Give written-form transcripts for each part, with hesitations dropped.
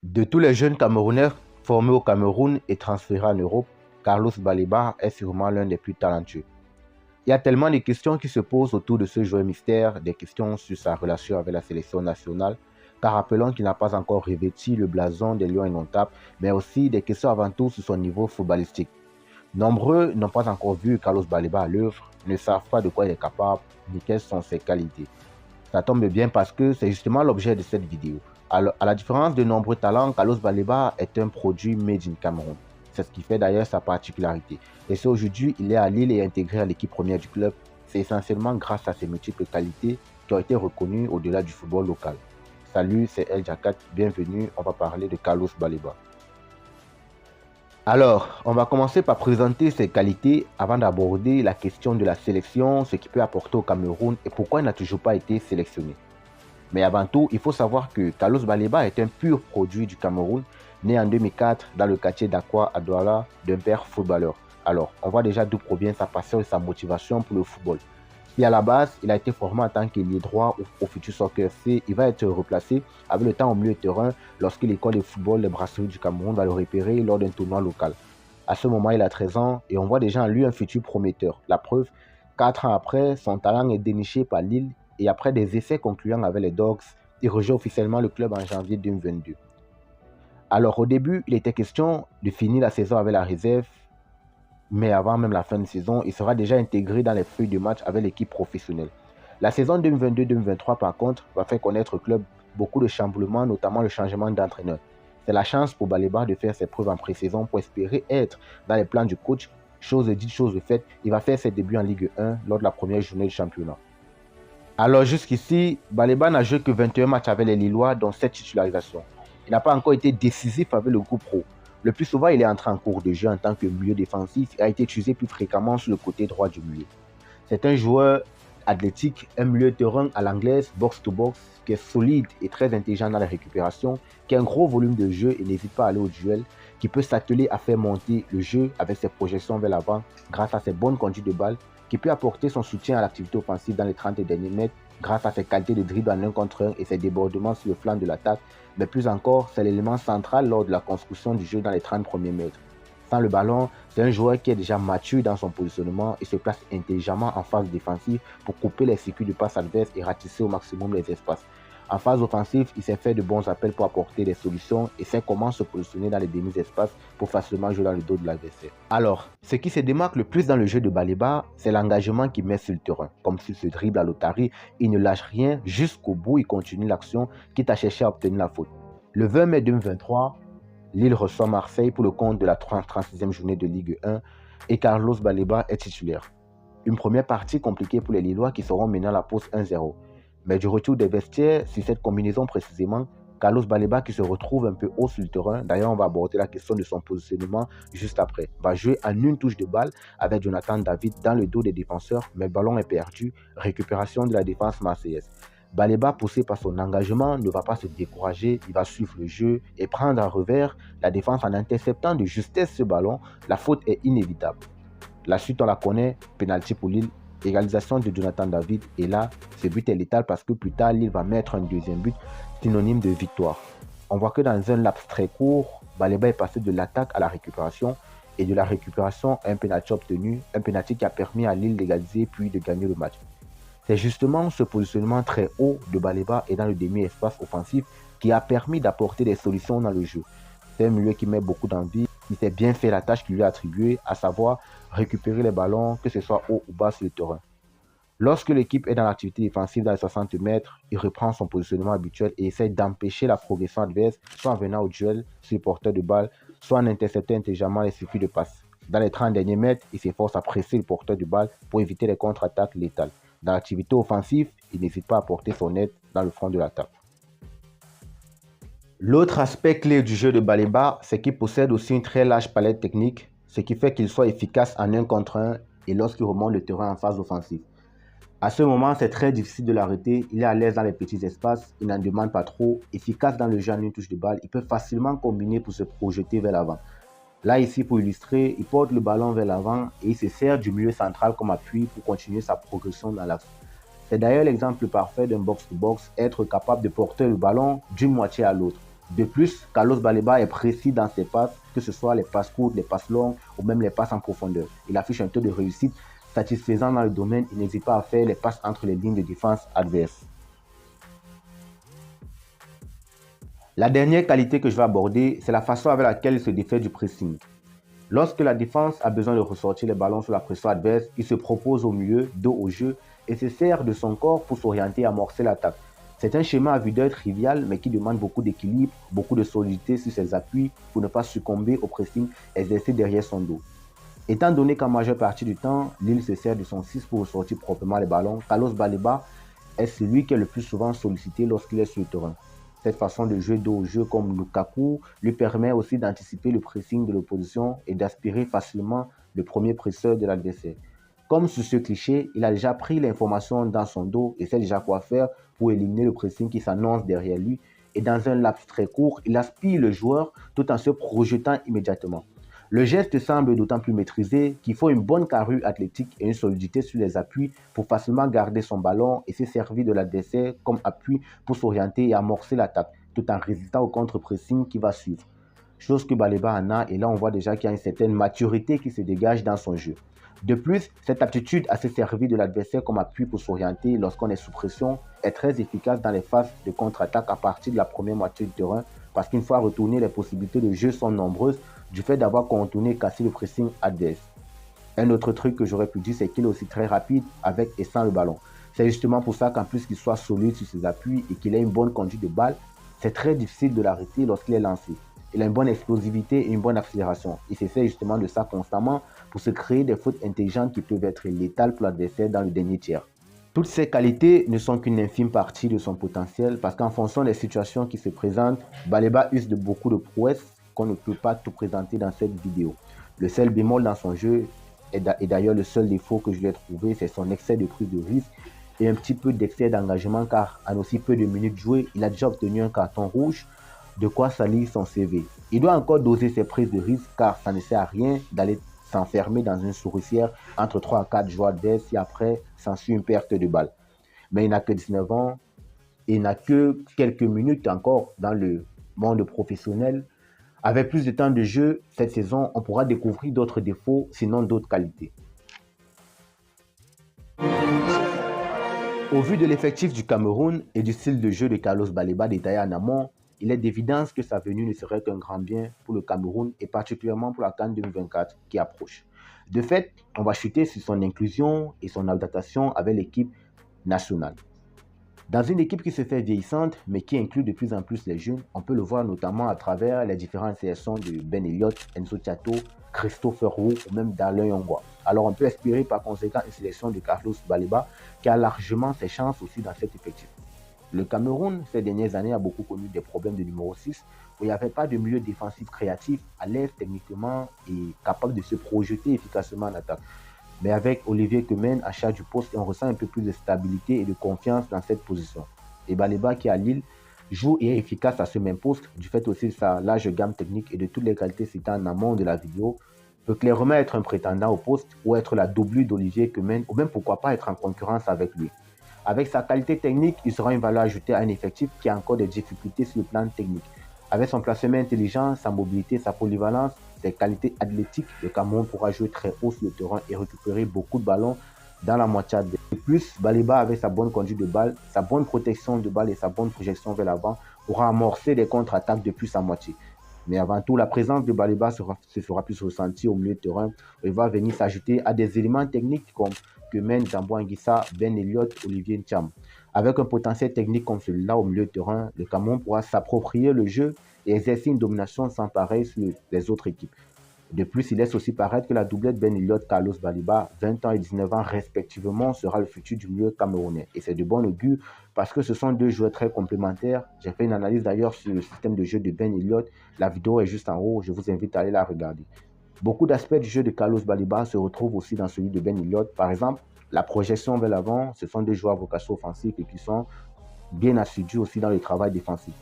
De tous les jeunes Camerounais formés au Cameroun et transférés en Europe, Carlos Baleba est sûrement l'un des plus talentueux. Il y a tellement de questions qui se posent autour de ce joueur mystère, des questions sur sa relation avec la sélection nationale, car rappelons qu'il n'a pas encore revêtu le blason des Lions indomptables, mais aussi des questions avant tout sur son niveau footballistique. Nombreux n'ont pas encore vu Carlos Baleba à l'œuvre, ne savent pas de quoi il est capable, ni quelles sont ses qualités. Ça tombe bien parce que c'est justement l'objet de cette vidéo. Alors, à la différence de nombreux talents, Carlos Baleba est un produit made in Cameroun. C'est ce qui fait d'ailleurs sa particularité. Et si aujourd'hui il est à Lille et intégré à l'équipe première du club, c'est essentiellement grâce à ses multiples qualités qui ont été reconnues au-delà du football local. Salut, c'est El Jakat, bienvenue, on va parler de Carlos Baleba. Alors, on va commencer par présenter ses qualités avant d'aborder la question de la sélection, ce qu'il peut apporter au Cameroun et pourquoi il n'a toujours pas été sélectionné. Mais avant tout, il faut savoir que Carlos Baleba est un pur produit du Cameroun, né en 2004 dans le quartier d'Akwa à Douala d'un père footballeur. Alors, on voit déjà d'où provient sa passion et sa motivation pour le football. Si à la base, il a été formé en tant qu'ailier droit au Futur Soccer FC, il va être replacé avec le temps au milieu de terrain lorsque l'école de football des brasseries du Cameroun va le repérer lors d'un tournoi local. À ce moment, il a 13 ans et on voit déjà en lui un futur prometteur. La preuve, 4 ans après, son talent est déniché par Lille et après des essais concluants avec les Dogs, il rejoint officiellement le club en janvier 2022. Alors au début, il était question de finir la saison avec la réserve, mais avant même la fin de saison, il sera déjà intégré dans les feuilles de match avec l'équipe professionnelle. La saison 2022-2023, par contre, va faire connaître au club beaucoup de chamboulements, notamment le changement d'entraîneur. C'est la chance pour Baleba de faire ses preuves en pré-saison pour espérer être dans les plans du coach. Chose dite, chose faite, il va faire ses débuts en Ligue 1 lors de la première journée du championnat. Alors jusqu'ici, Baleba n'a joué que 21 matchs avec les Lillois, dont 7 titularisations. Il n'a pas encore été décisif avec le groupe pro. Le plus souvent, il est entré en cours de jeu en tant que milieu défensif et a été utilisé plus fréquemment sur le côté droit du milieu. C'est un joueur athlétique, un milieu de terrain à l'anglaise, box-to-box, qui est solide et très intelligent dans la récupération, qui a un gros volume de jeu et n'hésite pas à aller au duel, qui peut s'atteler à faire monter le jeu avec ses projections vers l'avant grâce à ses bonnes conduites de balle, qui peut apporter son soutien à l'activité offensive dans les 30 derniers mètres grâce à ses qualités de dribble en 1 contre 1 et ses débordements sur le flanc de l'attaque, mais plus encore, c'est l'élément central lors de la construction du jeu dans les 30 premiers mètres. Sans le ballon, c'est un joueur qui est déjà mature dans son positionnement et se place intelligemment en phase défensive pour couper les circuits de passe adverses et ratisser au maximum les espaces. En phase offensive, il sait faire de bons appels pour apporter des solutions et sait comment se positionner dans les demi-espaces pour facilement jouer dans le dos de l'adversaire. Alors, ce qui se démarque le plus dans le jeu de Baleba, c'est l'engagement qu'il met sur le terrain. Comme s'il se dribble à l'otarie, il ne lâche rien, jusqu'au bout il continue l'action, quitte à chercher à obtenir la faute. Le 20 mai 2023, Lille reçoit Marseille pour le compte de la 36e journée de Ligue 1 et Carlos Baleba est titulaire. Une première partie compliquée pour les Lillois qui seront menés à la pause 1-0. Mais du retour des vestiaires, sur cette combinaison précisément, Carlos Baleba qui se retrouve un peu haut sur le terrain, d'ailleurs on va aborder la question de son positionnement juste après, va jouer en une touche de balle avec Jonathan David dans le dos des défenseurs, mais le ballon est perdu, récupération de la défense marseillaise. Baleba, poussé par son engagement, ne va pas se décourager, il va suivre le jeu et prendre à revers la défense en interceptant de justesse ce ballon. La faute est inévitable. La suite, on la connaît, pénalty pour Lille, égalisation de Jonathan David. Et là, ce but est létal parce que plus tard, Lille va mettre un deuxième but, synonyme de victoire. On voit que dans un laps très court, Baleba est passé de l'attaque à la récupération et de la récupération à un pénalty obtenu, un pénalty qui a permis à Lille d'égaliser puis de gagner le match. C'est justement ce positionnement très haut de Baleba et dans le demi-espace offensif qui a permis d'apporter des solutions dans le jeu. C'est un milieu qui met beaucoup d'envie, il sait bien faire la tâche qui lui est attribuée, à savoir récupérer les ballons, que ce soit haut ou bas sur le terrain. Lorsque l'équipe est dans l'activité défensive dans les 60 mètres, il reprend son positionnement habituel et essaie d'empêcher la progression adverse, soit en venant au duel sur le porteur de balle, soit en interceptant intelligemment les circuits de passe. Dans les 30 derniers mètres, il s'efforce à presser le porteur de balle pour éviter les contre-attaques létales. Dans l'activité offensive, il n'hésite pas à apporter son aide dans le front de l'attaque. L'autre aspect clé du jeu de Baleba, c'est qu'il possède aussi une très large palette technique, ce qui fait qu'il soit efficace en 1 contre 1 et lorsqu'il remonte le terrain en phase offensive. À ce moment, c'est très difficile de l'arrêter, il est à l'aise dans les petits espaces, il n'en demande pas trop, efficace dans le jeu en une touche de balle, il peut facilement combiner pour se projeter vers l'avant. Là, ici, pour illustrer, il porte le ballon vers l'avant et il se sert du milieu central comme appui pour continuer sa progression dans l'axe. C'est d'ailleurs l'exemple parfait d'un box-to-box, être capable de porter le ballon d'une moitié à l'autre. De plus, Carlos Baleba est précis dans ses passes, que ce soit les passes courtes, les passes longues ou même les passes en profondeur. Il affiche un taux de réussite satisfaisant dans le domaine. Il n'hésite pas à faire les passes entre les lignes de défense adverses. La dernière qualité que je vais aborder, c'est la façon avec laquelle il se défait du pressing. Lorsque la défense a besoin de ressortir les ballons sous la pression adverse, il se propose au milieu, dos au jeu, et se sert de son corps pour s'orienter et amorcer l'attaque. C'est un schéma à vue d'œil trivial, mais qui demande beaucoup d'équilibre, beaucoup de solidité sur ses appuis pour ne pas succomber au pressing exercé derrière son dos. Étant donné qu'en majeure partie du temps, Lille se sert de son 6 pour ressortir proprement les ballons, Carlos Baleba est celui qui est le plus souvent sollicité lorsqu'il est sur le terrain. Cette façon de jouer dos au jeu comme Lukaku lui permet aussi d'anticiper le pressing de l'opposition et d'aspirer facilement le premier presseur de l'adversaire. Comme sur ce cliché, il a déjà pris l'information dans son dos et sait déjà quoi faire pour éliminer le pressing qui s'annonce derrière lui. Et dans un laps très court, il aspire le joueur tout en se projetant immédiatement. Le geste semble d'autant plus maîtrisé qu'il faut une bonne carrure athlétique et une solidité sur les appuis pour facilement garder son ballon et se servir de l'adversaire comme appui pour s'orienter et amorcer l'attaque, tout en résistant au contre-pressing qui va suivre. Chose que Baleba en a, et là on voit déjà qu'il y a une certaine maturité qui se dégage dans son jeu. De plus, cette aptitude à se servir de l'adversaire comme appui pour s'orienter lorsqu'on est sous pression est très efficace dans les phases de contre-attaque à partir de la première moitié du terrain parce qu'une fois retourné, les possibilités de jeu sont nombreuses du fait d'avoir contourné et cassé le pressing adverse. Un autre truc que j'aurais pu dire, c'est qu'il est aussi très rapide avec et sans le ballon. C'est justement pour ça qu'en plus qu'il soit solide sur ses appuis et qu'il ait une bonne conduite de balle, c'est très difficile de l'arrêter lorsqu'il est lancé. Il a une bonne explosivité et une bonne accélération. Il s'essaie justement de ça constamment pour se créer des fautes intelligentes qui peuvent être létales pour l'adversaire dans le dernier tiers. Toutes ces qualités ne sont qu'une infime partie de son potentiel parce qu'en fonction des situations qui se présentent, Baleba use de beaucoup de prouesses qu'on ne peut pas tout présenter dans cette vidéo. Le seul bémol dans son jeu, et d'ailleurs le seul défaut que je lui ai trouvé, c'est son excès de prise de risque et un petit peu d'excès d'engagement car en aussi peu de minutes jouées, il a déjà obtenu un carton rouge, de quoi salir son CV. Il doit encore doser ses prises de risque car ça ne sert à rien d'aller s'enfermer dans une souricière entre 3 à 4 joueurs adverses et après s'ensuit une perte de balle. Mais il n'a que 19 ans et il n'a que quelques minutes encore dans le monde professionnel. Avec plus de temps de jeu cette saison, on pourra découvrir d'autres défauts, sinon d'autres qualités. Au vu de l'effectif du Cameroun et du style de jeu de Carlos Baleba détaillé en amont, il est d'évidence que sa venue ne serait qu'un grand bien pour le Cameroun et particulièrement pour la CAN 2024 qui approche. De fait, on va chuter sur son inclusion et son adaptation avec l'équipe nationale. Dans une équipe qui se fait vieillissante, mais qui inclut de plus en plus les jeunes, on peut le voir notamment à travers les différentes sélections de Ben Elliott, Enzo Tchato, Christopher Roux ou même Darlin Yongwa. Alors on peut espérer par conséquent une sélection de Carlos Baleba qui a largement ses chances aussi dans cet effectif. Le Cameroun, ces dernières années, a beaucoup connu des problèmes de numéro 6 où il n'y avait pas de milieu défensif créatif, à l'aise techniquement et capable de se projeter efficacement en attaque. Mais avec Olivier Kemen à charge du poste, on ressent un peu plus de stabilité et de confiance dans cette position. Et Baleba, qui est à Lille, joue et est efficace à ce même poste, du fait aussi de sa large gamme technique et de toutes les qualités citées en amont de la vidéo, peut clairement être un prétendant au poste ou être la doublure d'Olivier Kemen, ou même pourquoi pas être en concurrence avec lui. Avec sa qualité technique, il sera une valeur ajoutée à un effectif qui a encore des difficultés sur le plan technique. Avec son placement intelligent, sa mobilité, sa polyvalence, ses qualités athlétiques, le Cameroun pourra jouer très haut sur le terrain et récupérer beaucoup de ballons dans la moitié adverse. De plus, Baleba, avec sa bonne conduite de balle, sa bonne protection de balle et sa bonne projection vers l'avant, pourra amorcer des contre-attaques depuis sa moitié. Mais avant tout, la présence de Baleba se fera plus ressentir au milieu de terrain. Où il va venir s'ajouter à des éléments techniques comme Kemen, Zambo Anguissa, Ben Elliott, Olivier Ntcham. Avec un potentiel technique comme celui-là au milieu de terrain, le Cameroun pourra s'approprier le jeu et exercer une domination sans pareil sur les autres équipes. De plus, il laisse aussi paraître que la doublette Ben Elliott-Carlos Baleba, 20 ans et 19 ans respectivement, sera le futur du milieu camerounais. Et c'est de bon augure parce que ce sont deux joueurs très complémentaires. J'ai fait une analyse d'ailleurs sur le système de jeu de Ben Elliott. La vidéo est juste en haut, je vous invite à aller la regarder. Beaucoup d'aspects du jeu de Carlos Baleba se retrouvent aussi dans celui de Ben Elliott. Par exemple, la projection vers l'avant, ce sont deux joueurs à vocation offensive et qui sont bien assidus aussi dans le travail défensif.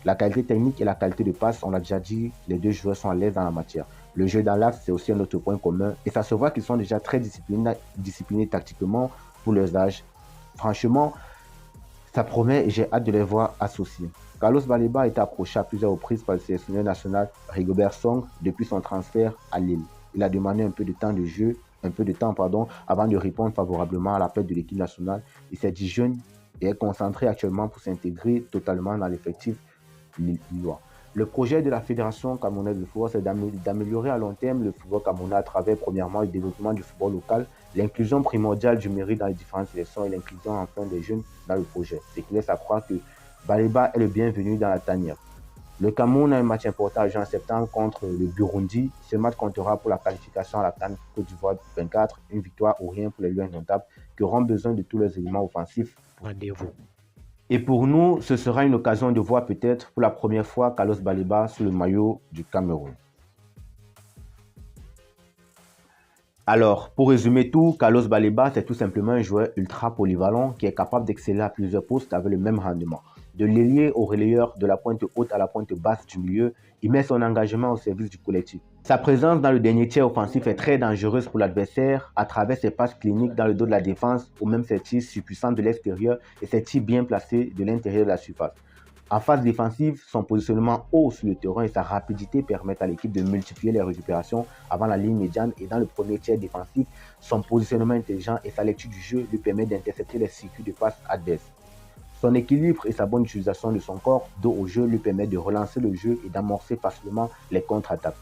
La qualité technique et la qualité de passe, on l'a déjà dit, les deux joueurs sont à l'aise dans la matière. Le jeu dans l'axe, c'est aussi un autre point commun. Et ça se voit qu'ils sont déjà très disciplinés tactiquement pour leurs âges. Franchement, Ça promet et j'ai hâte de les voir associés. Carlos Baleba a été approché à plusieurs reprises par le sélectionneur national Rigobert Song depuis son transfert à Lille. Il a demandé un peu de temps de jeu, avant de répondre favorablement à l'appel de l'équipe nationale. Il s'est dit jeune et est concentré actuellement pour s'intégrer totalement dans l'effectif lillois. Le projet de la Fédération camerounaise de football, c'est d'améliorer à long terme le football camerounais à travers, premièrement, le développement du football local, l'inclusion primordiale du mérite dans les différentes sélections et l'inclusion enfin des jeunes dans le projet. Ce qui laisse à croire que Baleba est le bienvenu dans la tanière. Le Cameroun a un match important en septembre contre le Burundi. Ce match comptera pour la qualification à la CAN Côte d'Ivoire 24, une victoire ou rien pour les Lions indomptables qui auront besoin de tous les éléments offensifs. Rendez-vous. Et pour nous, ce sera une occasion de voir peut-être pour la première fois Carlos Baleba sous le maillot du Cameroun. Alors, pour résumer tout, Carlos Baleba, c'est tout simplement un joueur ultra polyvalent qui est capable d'exceller à plusieurs postes avec le même rendement. De l'ailier au relayeur, de la pointe haute à la pointe basse du milieu, il met son engagement au service du collectif. Sa présence dans le dernier tiers offensif est très dangereuse pour l'adversaire à travers ses passes cliniques dans le dos de la défense ou même ses tirs surpuissants de l'extérieur et ses tirs bien placés de l'intérieur de la surface. En phase défensive, son positionnement haut sur le terrain et sa rapidité permettent à l'équipe de multiplier les récupérations avant la ligne médiane et dans le premier tiers défensif, son positionnement intelligent et sa lecture du jeu lui permettent d'intercepter les circuits de passe adverses. Son équilibre et sa bonne utilisation de son corps dos au jeu lui permettent de relancer le jeu et d'amorcer facilement les contre-attaques.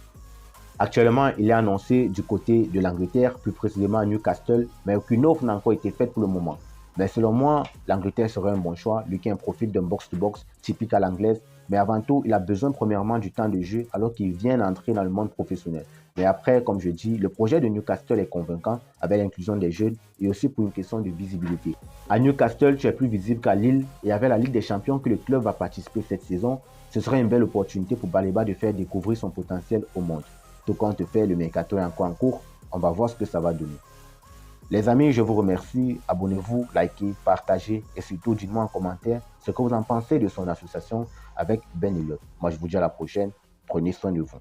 Actuellement, il est annoncé du côté de l'Angleterre, plus précisément à Newcastle, mais aucune offre n'a encore été faite pour le moment. Mais selon moi, l'Angleterre serait un bon choix, lui qui a un profil d'un box-to-box typique à l'anglaise. Mais avant tout, il a besoin premièrement du temps de jeu alors qu'il vient d'entrer dans le monde professionnel. Mais après, comme je dis, le projet de Newcastle est convaincant avec l'inclusion des jeunes et aussi pour une question de visibilité. À Newcastle, tu es plus visible qu'à Lille et avec la Ligue des Champions que le club va participer cette saison, ce serait une belle opportunité pour Baleba de faire découvrir son potentiel au monde. Tout compte fait, le mercato est encore en cours, on va voir ce que ça va donner. Les amis, je vous remercie. Abonnez-vous, likez, partagez et surtout dites-moi en commentaire ce que vous en pensez de son association avec Ben Elliott. Moi, je vous dis à la prochaine. Prenez soin de vous.